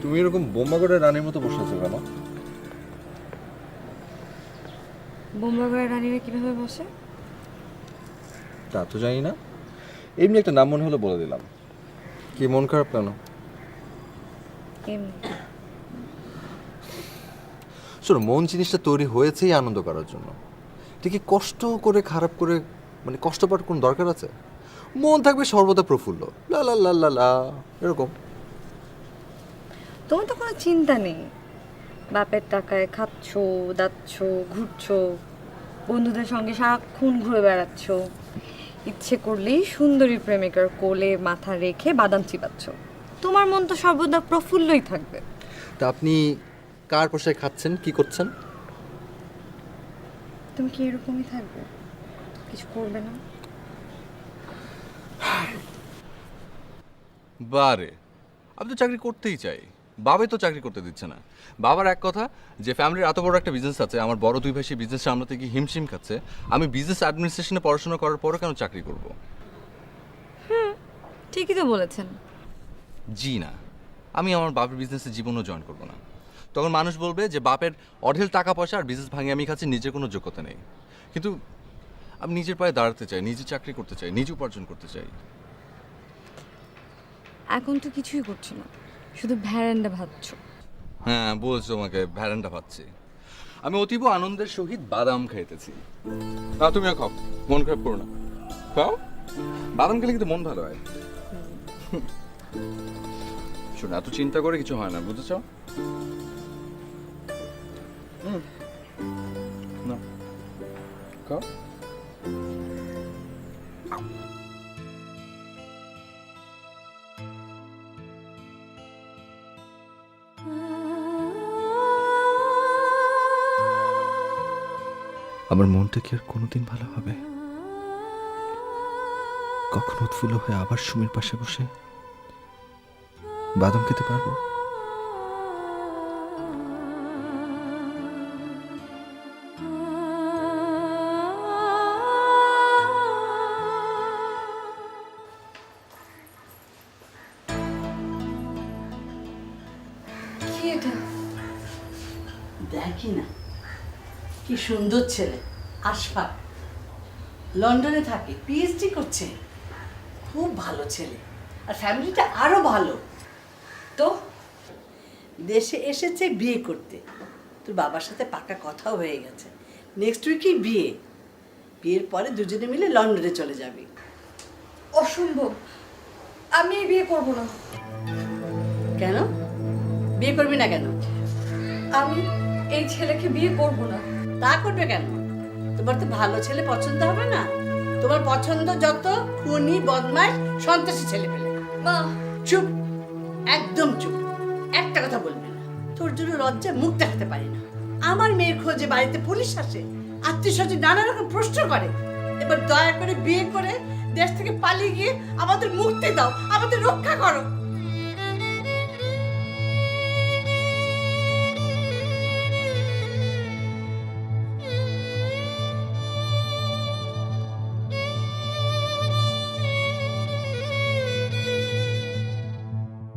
তুমি এরকম বোম্বা করে রানীর মতো বসে আছো কেন? বোম্বা করে রানীরা কিভাবে বসে তা তো জানি না, এমনি একটা নাম মনে হলো বলে দিলাম। কি মন খারাপ কেন? এমনি। শোনো, মন জিনিসটা তৈরি হয়েছেই আনন্দ করার জন্য। এটা কি কষ্ট করে খারাপ করে মানে কষ্ট পাওয়ার কোনো দরকার আছে? মন থাকবে সর্বদা প্রফুল্ল, লা লা লা লা লা, এরকম। তোমার তো কোনো চিন্তা নেই, বাপের টাকায় খাচ্ছো, দাচ্ছো, ঘুরছো, বন্ধুদের সঙ্গে সারাক্ষণ ঘুরে বেড়াচ্ছ, ইচ্ছে করলেই সুন্দরী প্রেমিকার কোলে মাথা রেখে বাদাম চিবাচ্ছ। তোমার মন তো সর্বদা প্রফুল্লই থাকবে। তা আপনি কার পোশাক খাচ্ছেন, কি করছেন? তুমি কি এরকমই থাকবে, কিছু করবে না? বারে, আমি তো চাকরি করতেই চাই, বাবাই তো চাকরি করতে দিচ্ছে না। বাবার এক কথা যে ফ্যামিলির এত বড় একটা বিজনেস আছে, আমার বড় দুই ভাই সেই বিজনেস সামলাতে গিয়ে হিমশিম খাচ্ছে, আমি বিজনেস অ্যাডমিনিস্ট্রেশনে পড়াশোনা করার পরও কেন চাকরি করব? ঠিকই তো বলেছেন। জি না, আমি আমার বাপের বিজনেসে জীবনও জয়েন করব না। তখন মানুষ বলবে যে বাপের অঢেল টাকা পয়সা আর বিজনেস ভাঙে আমি খাচ্ছি, নিজের কোনো যোগ্যতা নেই। কিন্তু আমি নিজের পায়ে দাঁড়াতে চাই, নিজে চাকরি করতে চাই, নিজে উপার্জন করতে চাই। এখন তো কিছুই করছো না, শুধু ভ্যারান্ডা ভাবছো। হ্যাঁ, বলছো তোমাকে ভ্যারান্ডা পাচ্ছি। আমি অতীব আনন্দের সহিত বাদাম খাইতেছি। না, তুমিও খাও, মন খারাপ করো না, খাও। বাদাম খেলে কিন্তু মন ভালো হয়। শোনো, এত চিন্তা করে কিছু হয় না, বুঝেছ? না, খাও। আমার মনটা কি আর কোনোদিন ভালো হবে? কখন উৎফুল্ল হয়ে আবার সুমির পাশে বসে বাদাম খেতে পারবো? কি এটা? দেখি না, কি সুন্দর ছেলে, আশফাক। লন্ডনে থাকে, পিএইচডি করছে। খুব ভালো ছেলে, আর ফ্যামিলিটা আরো ভালো। তো দেশে এসেছে বিয়ে করতে। তোর বাবার সাথে পাকা কথাও হয়ে গেছে, নেক্সট উইকেই বিয়ে। বিয়ের পরে দুজনে মিলে লন্ডনে চলে যাবি। অসম্ভব, আমি এই বিয়ে করব না। কেন বিয়ে করবি না কেন? আমি এই ছেলেকে বিয়ে করব না। তা করবে কেন? তোমার তো ভালো ছেলে পছন্দ হবে না? তোমার পছন্দ যত খুনি, বদমাশ, সন্ত্রাসী ছেলে পেলে। মা, চুপ, একদম চুপ, একটা কথা বলবি না। তোর জন্য লজ্জা মুখ দেখাতে পারি না। আমার মেয়ের খোঁজে বাড়িতে পুলিশ আসে, আত্মীয় স্বজন নানা রকম প্রশ্ন করে। এবার দয়া করে বিয়ে করে দেশ থেকে পালিয়ে গিয়ে আমাদের মুক্তি দাও, আমাদের রক্ষা করো।